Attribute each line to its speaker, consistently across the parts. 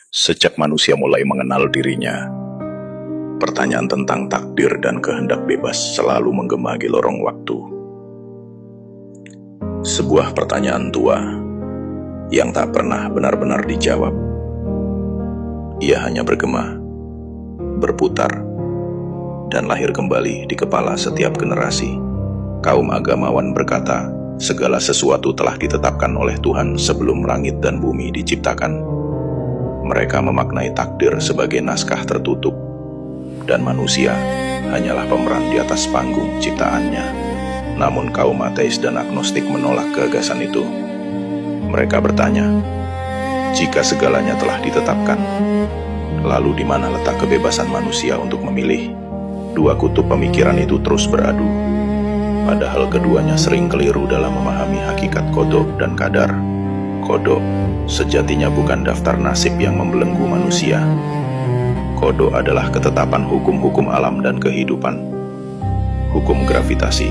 Speaker 1: Sejak manusia mulai mengenal dirinya, pertanyaan tentang takdir dan kehendak bebas selalu menggema di lorong waktu. Sebuah pertanyaan tua yang tak pernah benar-benar dijawab. Ia hanya bergema, berputar, dan lahir kembali di kepala setiap generasi. Kaum agamawan berkata, segala sesuatu telah ditetapkan oleh Tuhan sebelum langit dan bumi diciptakan. Mereka memaknai takdir sebagai naskah tertutup, dan manusia hanyalah pemeran di atas panggung ciptaannya. Namun kaum ateis dan agnostik menolak gagasan itu. Mereka bertanya, jika segalanya telah ditetapkan, lalu di mana letak kebebasan manusia untuk memilih? Dua kutub pemikiran itu terus beradu, padahal keduanya sering keliru dalam memahami hakikat qada dan qadar. Qada sejatinya bukan daftar nasib yang membelenggu manusia. Qada adalah ketetapan hukum-hukum alam dan kehidupan, hukum gravitasi,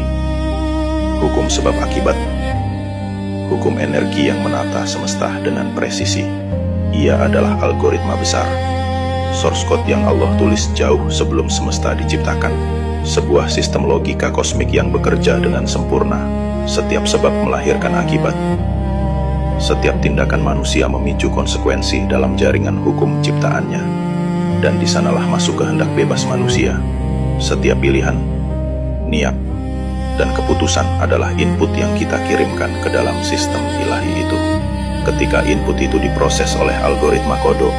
Speaker 1: hukum sebab akibat, hukum energi yang menata semesta dengan presisi. Ia adalah algoritma besar, source code yang Allah tulis jauh sebelum semesta diciptakan. Sebuah sistem logika kosmik yang bekerja dengan sempurna. Setiap sebab melahirkan akibat. Setiap tindakan manusia memicu konsekuensi dalam jaringan hukum ciptaannya. Dan di sanalah masuk kehendak bebas manusia. Setiap pilihan, niat, dan keputusan adalah input yang kita kirimkan ke dalam sistem ilahi itu. Ketika input itu diproses oleh algoritma qada,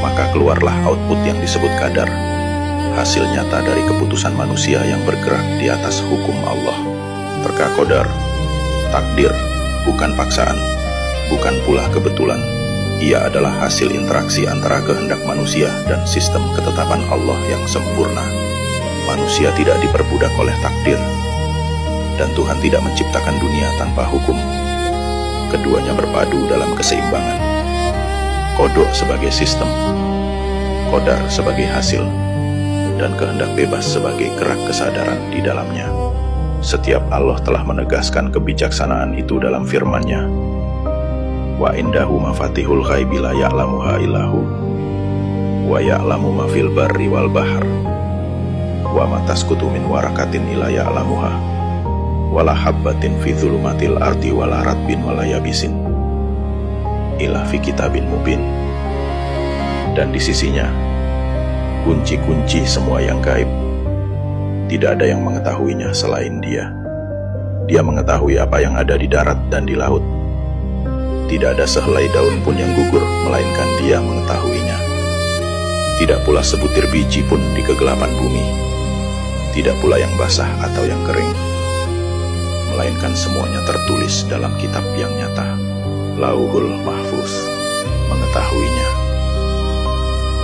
Speaker 1: maka keluarlah output yang disebut qadar, hasil nyata dari keputusan manusia yang bergerak di atas hukum Allah. Qadar, takdir, bukan paksaan, bukan pula kebetulan. Ia adalah hasil interaksi antara kehendak manusia dan sistem ketetapan Allah yang sempurna. Manusia tidak diperbudak oleh takdir, dan Tuhan tidak menciptakan dunia tanpa hukum. Keduanya berpadu dalam keseimbangan. Qada sebagai sistem, qadar sebagai hasil, dan kehendak bebas sebagai gerak kesadaran di dalamnya. Setiap Allah telah menegaskan kebijaksanaan itu dalam firman-Nya. Wa indahu mafatihul ghaibi la ya'lamuha illahu wa ya'lamu ma fil barri wal bahr wa ma tasqutu min warakatin illa ya'lamuha wala habbatin fi dhulumatil ardi wala ratbin wala yabisin illa fi kitabin mubin. Dan di sisinya kunci-kunci semua yang gaib. Tidak ada yang mengetahuinya selain Dia. Dia mengetahui apa yang ada di darat dan di laut. Tidak ada sehelai daun pun yang gugur, melainkan Dia mengetahuinya. Tidak pula sebutir biji pun di kegelapan bumi. Tidak pula yang basah atau yang kering, melainkan semuanya tertulis dalam kitab yang nyata. Lauhul Mahfuz mengetahuinya.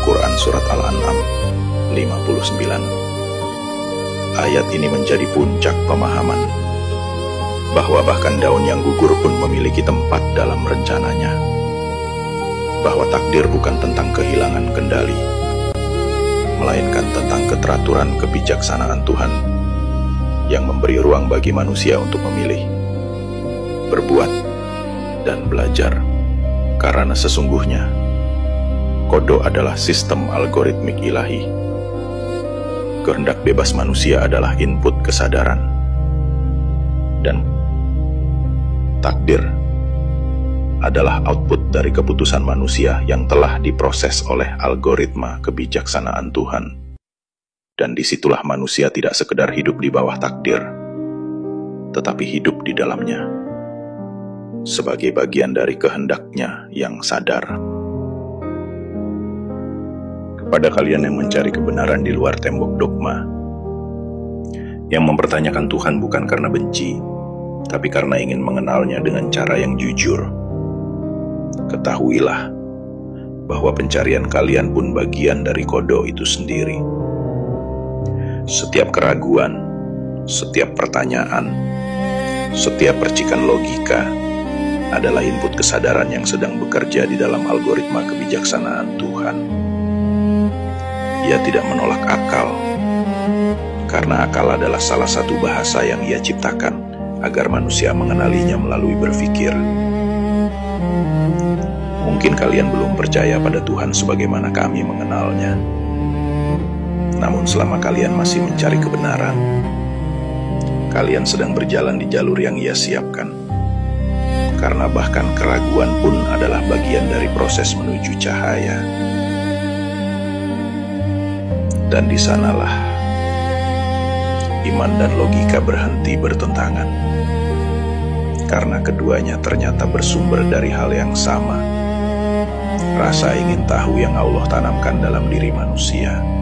Speaker 1: Quran Surat Al-An'am 59. Ayat ini menjadi puncak pemahaman bahwa bahkan daun yang gugur pun memiliki tempat dalam rencananya. Bahwa takdir bukan tentang kehilangan kendali, melainkan tentang keteraturan kebijaksanaan Tuhan yang memberi ruang bagi manusia untuk memilih, berbuat, dan belajar. Karena sesungguhnya qada adalah sistem algoritmik ilahi. Kehendak bebas manusia adalah input kesadaran, dan takdir adalah output dari keputusan manusia yang telah diproses oleh algoritma kebijaksanaan Tuhan. Dan disitulah manusia tidak sekedar hidup di bawah takdir, tetapi hidup di dalamnya sebagai bagian dari kehendaknya yang sadar. Kepada kalian yang mencari kebenaran di luar tembok dogma, yang mempertanyakan Tuhan bukan karena benci, tapi karena ingin mengenalnya dengan cara yang jujur, ketahuilah bahwa pencarian kalian pun bagian dari qada itu sendiri. Setiap keraguan, setiap pertanyaan, setiap percikan logika adalah input kesadaran yang sedang bekerja di dalam algoritma kebijaksanaan Tuhan. Ia tidak menolak akal, karena akal adalah salah satu bahasa yang Ia ciptakan agar manusia mengenalinya melalui berpikir. Mungkin kalian belum percaya pada Tuhan sebagaimana kami mengenalnya. Namun selama kalian masih mencari kebenaran, kalian sedang berjalan di jalur yang Ia siapkan. Karena bahkan keraguan pun adalah bagian dari proses menuju cahaya. Dan di sanalah iman dan logika berhenti bertentangan. Karena keduanya ternyata bersumber dari hal yang sama. Rasa ingin tahu yang Allah tanamkan dalam diri manusia.